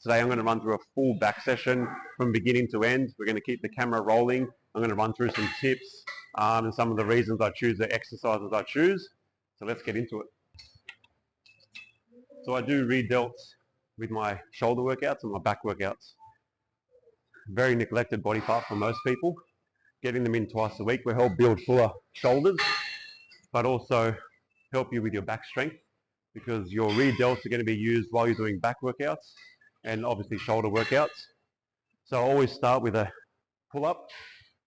Today I'm going to run through a full back session from beginning to end. We're going to keep the camera rolling. I'm going to run through some tips and some of the reasons I choose the exercises I choose. So let's get into it. So I do re-delts with my shoulder workouts and my back workouts. Very neglected body part for most people. Getting them in twice a week will help build fuller shoulders, but also help you with your back strength, because your re-delts are going to be used while you're doing back workouts and obviously shoulder workouts. So I always start with a pull-up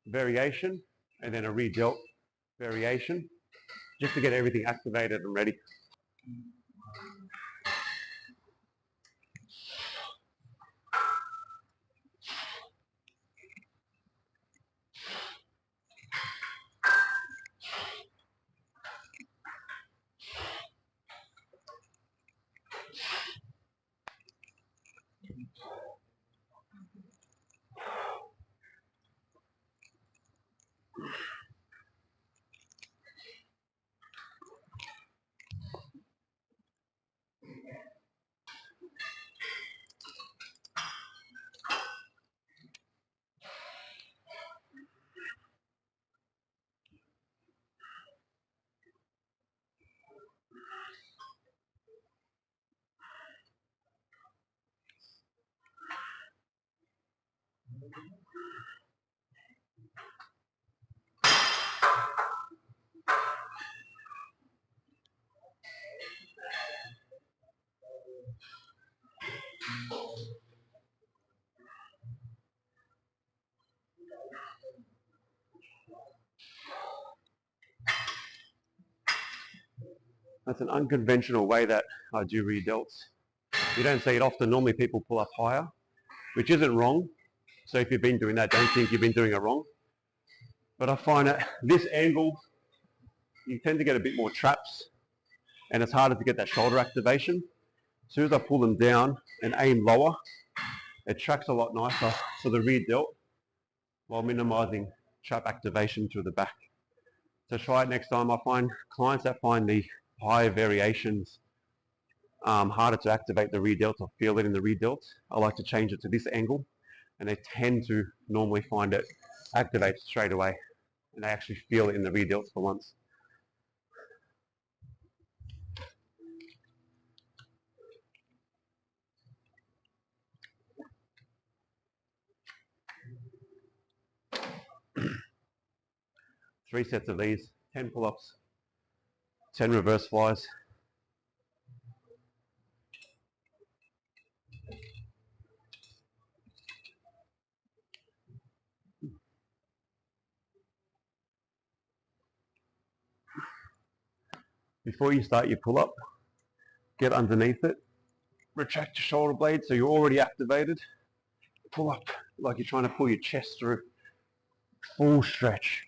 variation and then a re-delt variation, just to get everything activated and ready. That's an unconventional way that I do re-delts. You don't see it often. Normally people pull up higher, which isn't wrong. So if you've been doing that, don't think you've been doing it wrong. But I find at this angle, you tend to get a bit more traps and it's harder to get that shoulder activation. As soon as I pull them down and aim lower, it tracks a lot nicer for the rear delt while minimizing trap activation through the back. So try it next time. I find clients that find the higher variations harder to activate the rear delt or feel it in the rear delt, I like to change it to this angle, and they tend to normally find it activates straight away and they actually feel it in the rear delts for once. Three sets of these, 10 pull-ups, 10 reverse flies. Before you start your pull-up, get underneath it, retract your shoulder blade so you're already activated. Pull up like you're trying to pull your chest through. Full stretch.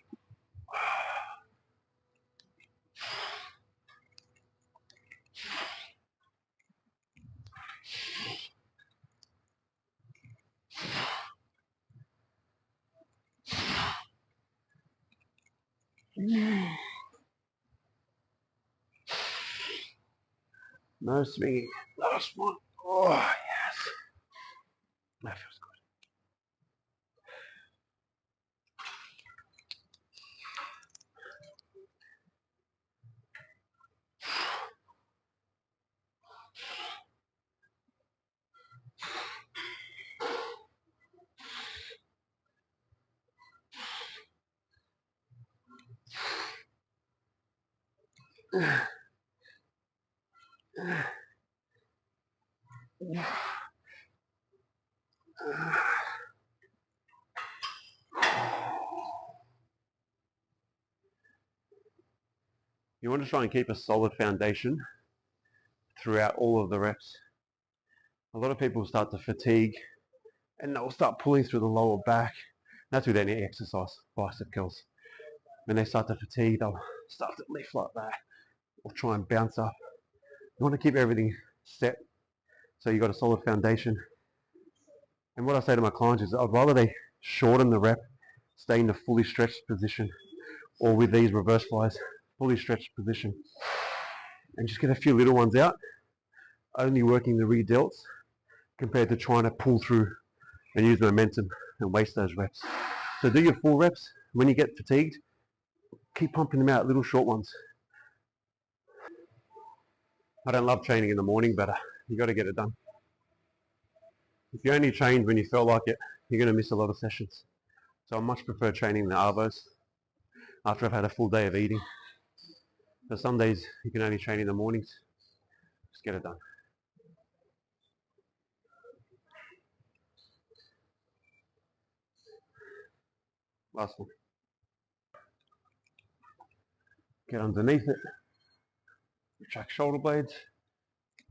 No swinging. Last one. Oh, yes. That feels good. You want to try and keep a solid foundation throughout all of the reps. A lot of people start to fatigue and they'll start pulling through the lower back. That's with any exercise, bicep curls. When they start to fatigue, they'll start to lift like that or try and bounce up. You want to keep everything set so you've got a solid foundation. And what I say to my clients is I'd rather they shorten the rep, stay in the fully stretched position, or with these reverse flies, fully stretched position, and just get a few little ones out, only working the rear delts, compared to trying to pull through and use momentum and waste those reps. So do your full reps. When you get fatigued, keep pumping them out, little short ones. I don't love training in the morning, but you got to get it done. If you only trained when you felt like it, you're going to miss a lot of sessions. So I much prefer training the arvos after I've had a full day of eating. So some days you can only train in the mornings. Just get it done. Last one. Get underneath it. Retract shoulder blades.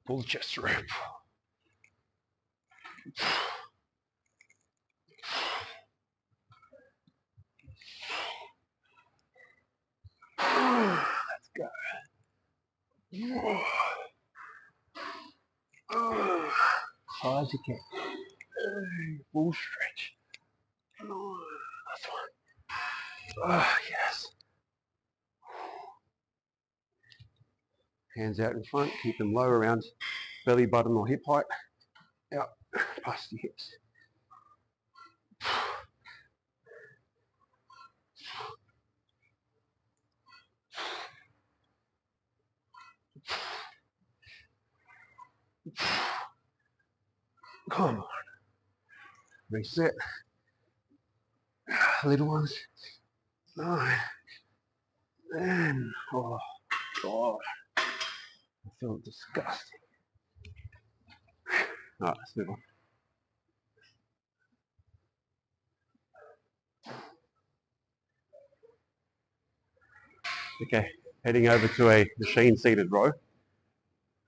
Pull the chest through. Let's go. High as you can. Full stretch. Last one. Yes. Hands out in front. Keep them low around belly button or hip height. Out past the hips. Come on. Reset. Little ones. 9. 10. Oh, God. I feel disgusting. Alright, let's move on. Okay, heading over to a machine seated row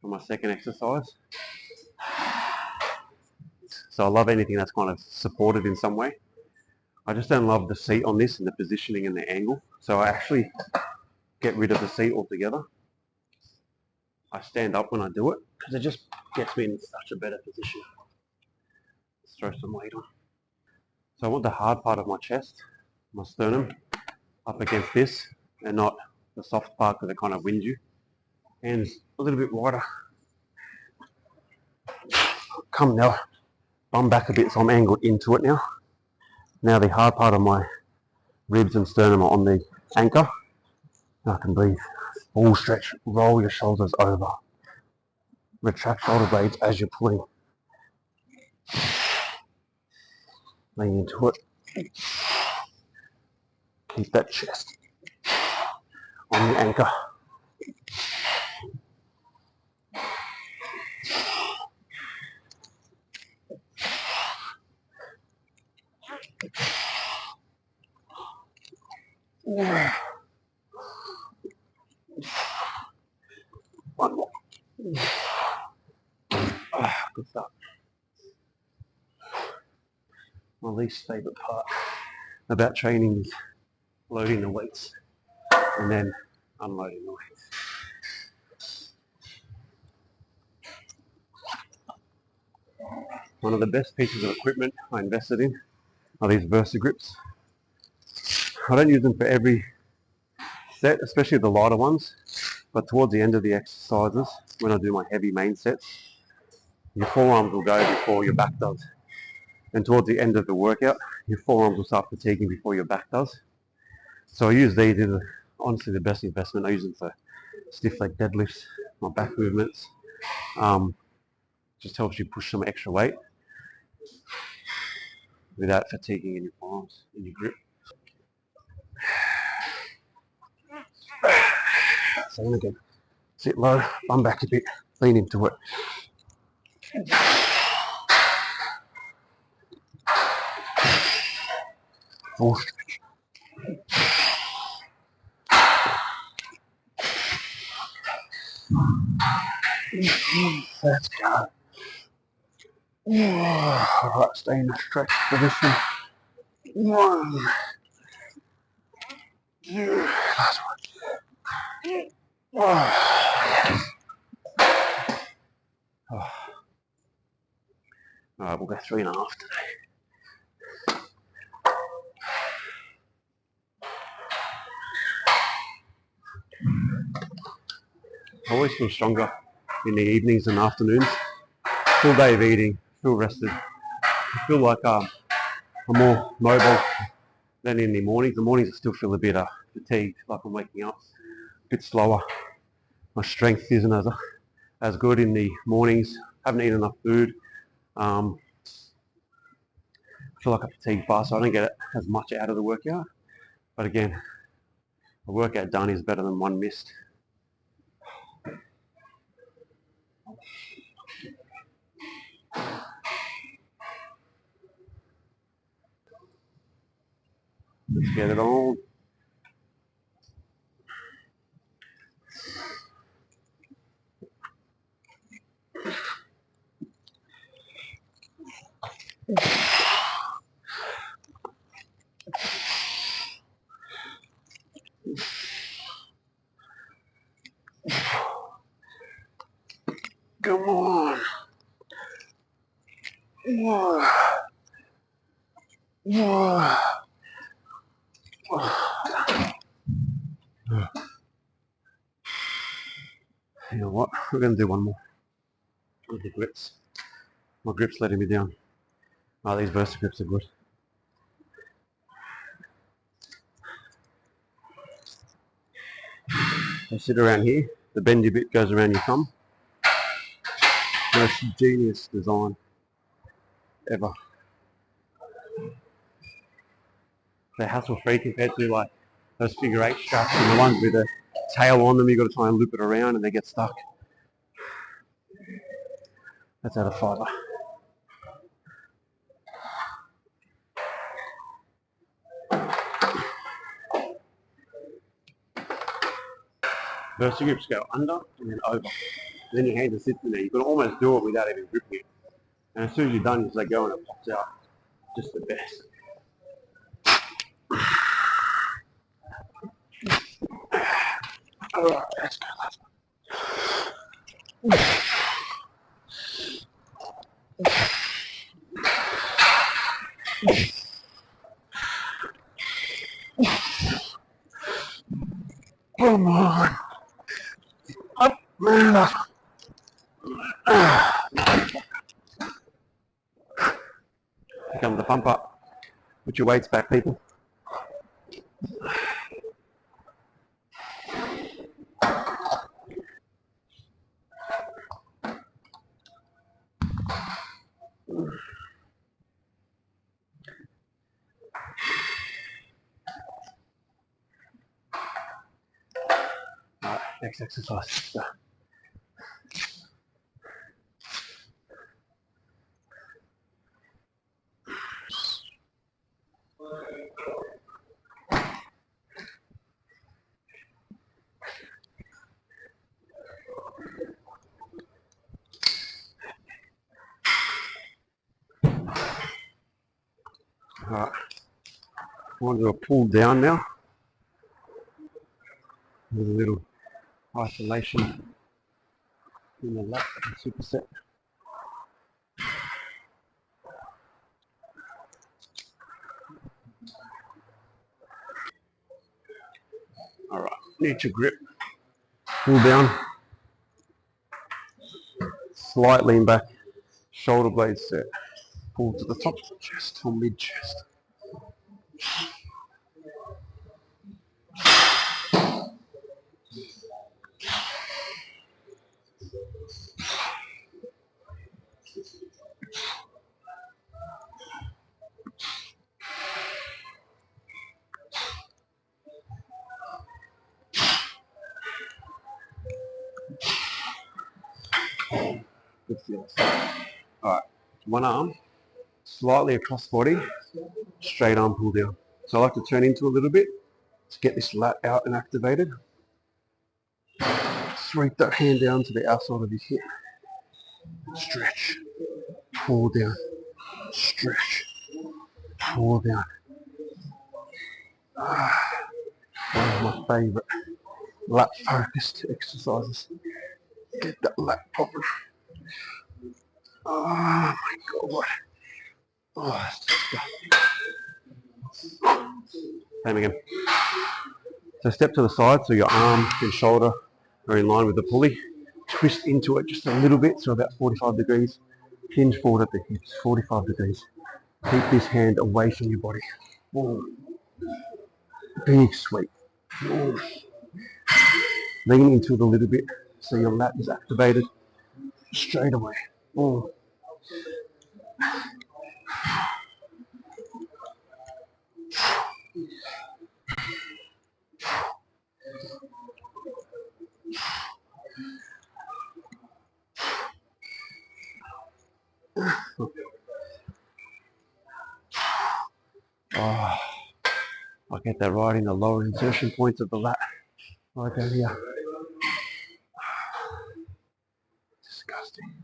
for my second exercise. So I love anything that's kind of supported in some way. I just don't love the seat on this and the positioning and the angle. So I actually get rid of the seat altogether. I stand up when I do it because it just gets me in such a better position. Let's throw some weight on. So I want the hard part of my chest, my sternum, up against this and not the soft part because it kind of wins you. Hands a little bit wider. Come now, bum back a bit so I'm angled into it now. Now the hard part of my ribs and sternum are on the anchor. Now I can breathe. Full stretch, roll your shoulders over. Retract shoulder blades as you're pulling. Lean into it. Keep that chest on the anchor. One more. Good stuff. My least favourite part about training is loading the weights and then unloading the weights. One of the best pieces of equipment I invested in are these Versa grips. I don't use them for every set, especially the lighter ones, but towards the end of the exercises, when I do my heavy main sets, your forearms will go before your back does. And towards the end of the workout, your forearms will start fatiguing before your back does. So I use these as honestly the best investment. I use them for stiff leg deadlifts, my back movements. Just helps you push some extra weight without fatiguing in your forearms and your grip. So again, sit low, bum back a bit, lean into it. Full stretch. Let's go. Alright, stay in a stretch position. 1, 2, last one. Yes. Alright, we'll go 3.5 today. I always feel stronger in the evenings and afternoons. Full day of eating, feel rested. I feel like I'm more mobile than in the mornings. The mornings I still feel a bit fatigued, like I'm waking up a bit slower. My strength isn't as good in the mornings. Haven't eaten enough food. I feel like I fatigue fast, so I don't get as much out of the workout. But again, a workout done is better than one missed. Let's get it on. Come on. Whoa. Whoa. You know what? We're going to do one more with the grips. My grip's letting me down. Oh, these Versa grips are good. They sit around here. The bendy bit goes around your thumb. Most genius design ever. They're hassle-free compared to like those figure 8 straps and the ones with a tail on them. You've got to try and loop it around and they get stuck. That's out of fibre. Versa grips go under and then over. Then your hands are sitting there. You can almost do it without even gripping it. And as soon as you're done, you just let go and it pops out. Just the best. Alright, let's go. Come on. Up, man, up. Here comes the pump up. Put your weights back, people. Alright, next exercise. Alright, I want to do a pull down now with a little isolation in the lat and superset. Alright, need to grip, pull down, slight lean back, shoulder blades set, pull to the top of the chest or mid chest. Good feels. Alright, one arm, slightly across body, straight arm pull down. So I like to turn into a little bit to get this lat out and activated. Sweep that hand down to the outside of your hip. Stretch, pull down, stretch, pull down. One of my favourite lat focused exercises. Get that lat popping. Oh my god. Oh, that's disgusting. Same again. So step to the side so your arm and shoulder are in line with the pulley. Twist into it just a little bit, so about 45 degrees. Hinge forward at the hips, 45 degrees. Keep this hand away from your body. Boom. Big sweep. Boom. Lean into it a little bit so your lat is activated straight away. Boom. Oh, I'll get that right in the lower insertion points of the lat. Right down here. Disgusting.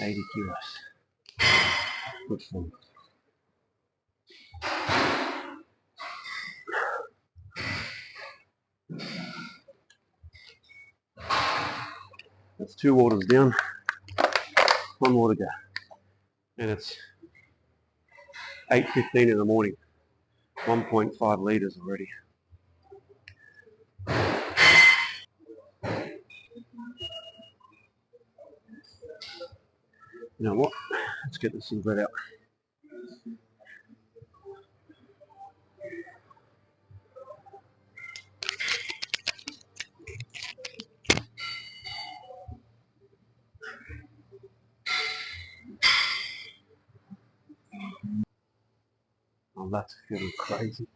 80 kilos. Good form. That's 2 waters down, 1 more to go. And it's 8:15 in the morning. 1.5 litres already. You know what? Let's get this cigarette out. Oh, that's feeling crazy.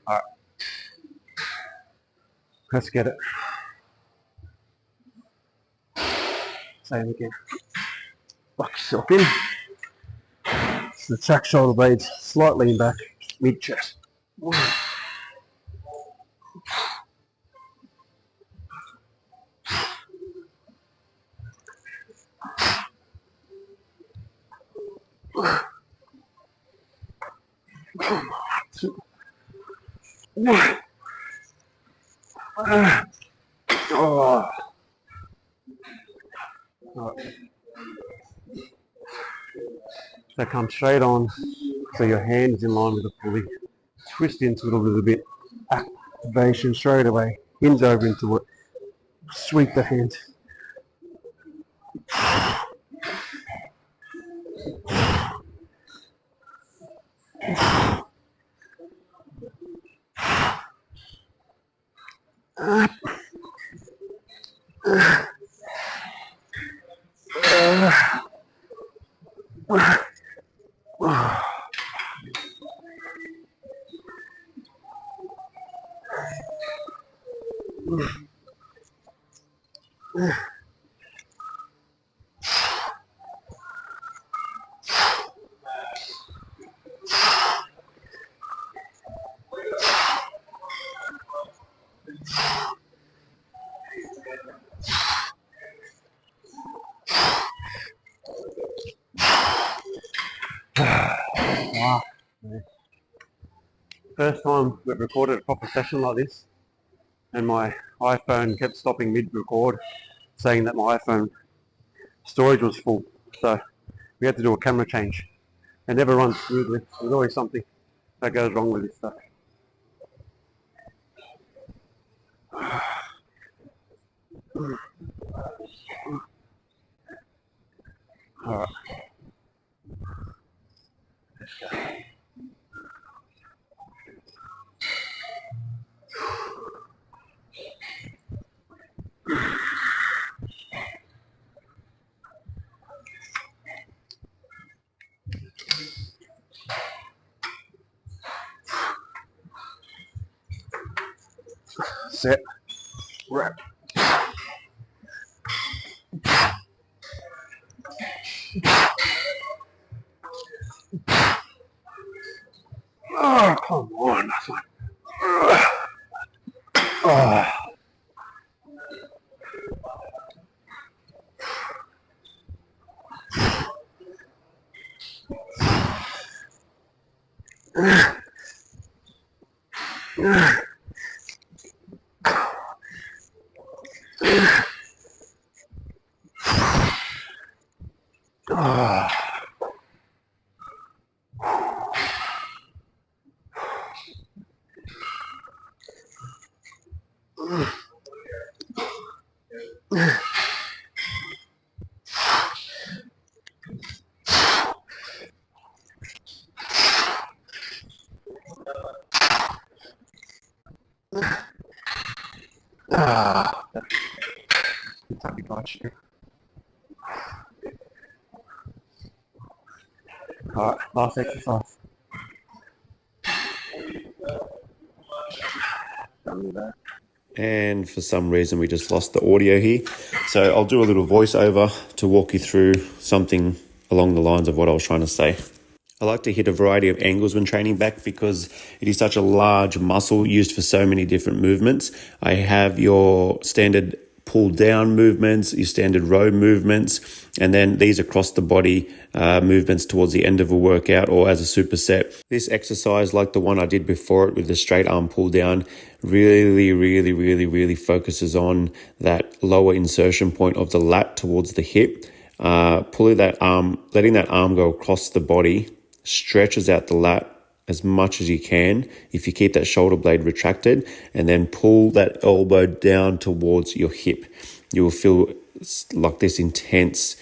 Alright. Let's get it. Same again. Lock yourself in. So the track shoulder blades slightly in back, mid chest. Oh. Right. So come straight on, so your hand is in line with the pulley. Twist into it a little bit. Activation straight away. Hinge over into it. Sweep the hand. Wow. First time we've recorded a proper session like this, and my iPhone kept stopping mid-record, saying that my iPhone storage was full. So we had to do a camera change. It never runs smoothly. There's always something that goes wrong with this stuff. Alright. Set. Wrap. Oh, come on. That's fine. Oh. Ah, Kentucky got you. All right, last exercise. Done with that. And for some reason we just lost the audio here. So I'll do a little voiceover to walk you through something along the lines of what I was trying to say. I like to hit a variety of angles when training back because it is such a large muscle used for so many different movements. I have your standard pull down movements, your standard row movements, and then these across the body movements towards the end of a workout or as a superset. This exercise, like the one I did before it with the straight arm pull down, really focuses on that lower insertion point of the lat towards the hip. Pulling that arm, letting that arm go across the body, stretches out the lat as much as you can if you keep that shoulder blade retracted, and then pull that elbow down towards your hip. You will feel like this intense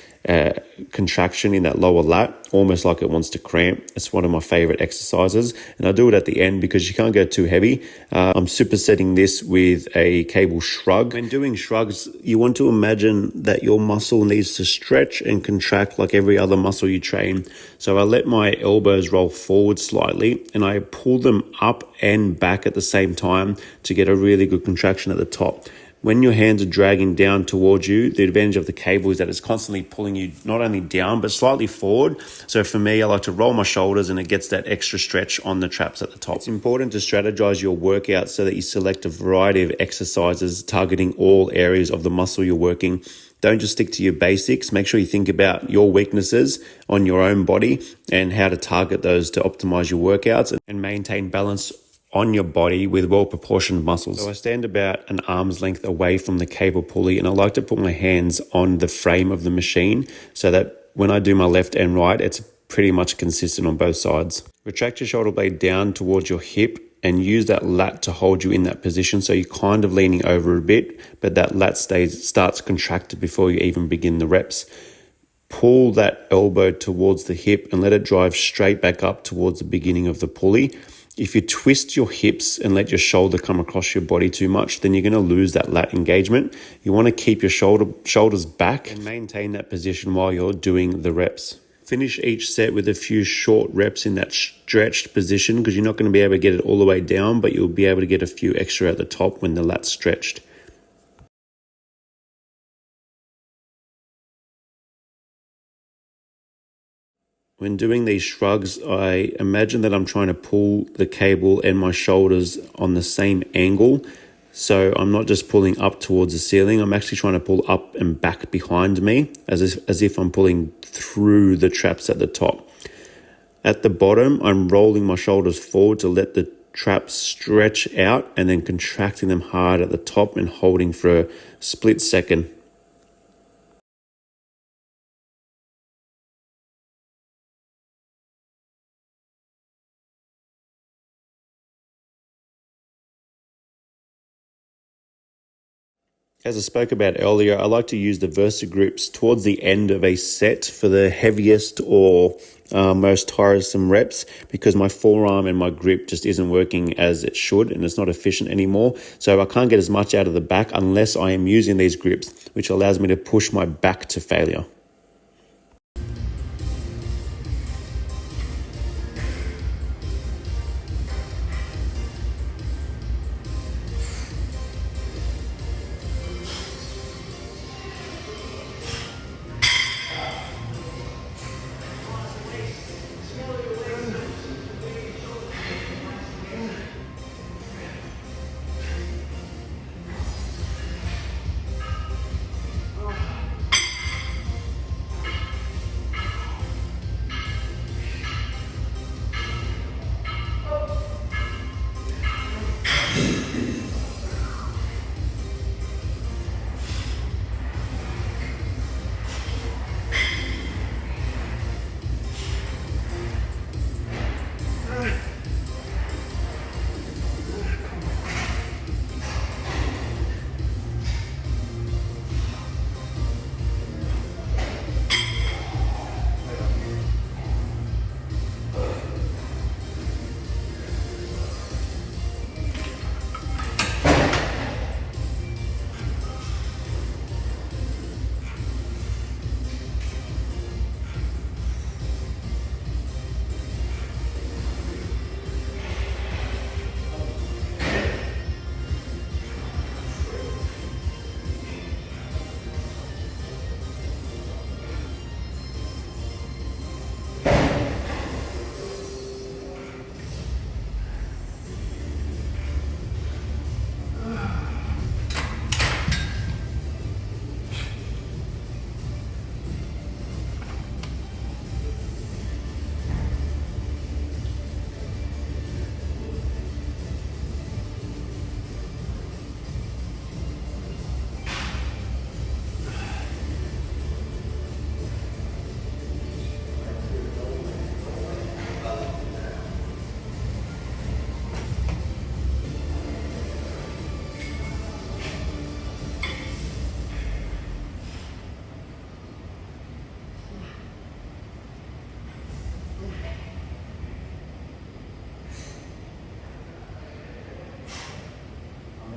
contraction in that lower lat, almost like it wants to cramp. It's one of my favorite exercises, and I do it at the end because you can't go too heavy. I'm supersetting this with a cable shrug. When doing shrugs, you want to imagine that your muscle needs to stretch and contract like every other muscle you train. So I let my elbows roll forward slightly and I pull them up and back at the same time to get a really good contraction at the top. When your hands are dragging down towards you, the advantage of the cable is that it's constantly pulling you not only down, but slightly forward. So for me, I like to roll my shoulders and it gets that extra stretch on the traps at the top. It's important to strategize your workout so that you select a variety of exercises targeting all areas of the muscle you're working. Don't just stick to your basics. Make sure you think about your weaknesses on your own body and how to target those to optimize your workouts and maintain balance on your body with well-proportioned muscles. So I stand about an arm's length away from the cable pulley, and I like to put my hands on the frame of the machine so that when I do my left and right, it's pretty much consistent on both sides. Retract your shoulder blade down towards your hip and use that lat to hold you in that position. So you're kind of leaning over a bit, but that lat starts contracted before you even begin the reps. Pull that elbow towards the hip and let it drive straight back up towards the beginning of the pulley. If you twist your hips and let your shoulder come across your body too much, then you're going to lose that lat engagement. You want to keep your shoulders back and maintain that position while you're doing the reps. Finish each set with a few short reps in that stretched position because you're not going to be able to get it all the way down, but you'll be able to get a few extra at the top when the lat's stretched. When doing these shrugs, I imagine that I'm trying to pull the cable and my shoulders on the same angle. So I'm not just pulling up towards the ceiling, I'm actually trying to pull up and back behind me as if I'm pulling through the traps at the top. At the bottom, I'm rolling my shoulders forward to let the traps stretch out and then contracting them hard at the top and holding for a split second. As I spoke about earlier, I like to use the Versa grips towards the end of a set for the heaviest or most tiresome reps because my forearm and my grip just isn't working as it should and it's not efficient anymore. So I can't get as much out of the back unless I am using these grips, which allows me to push my back to failure.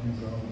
So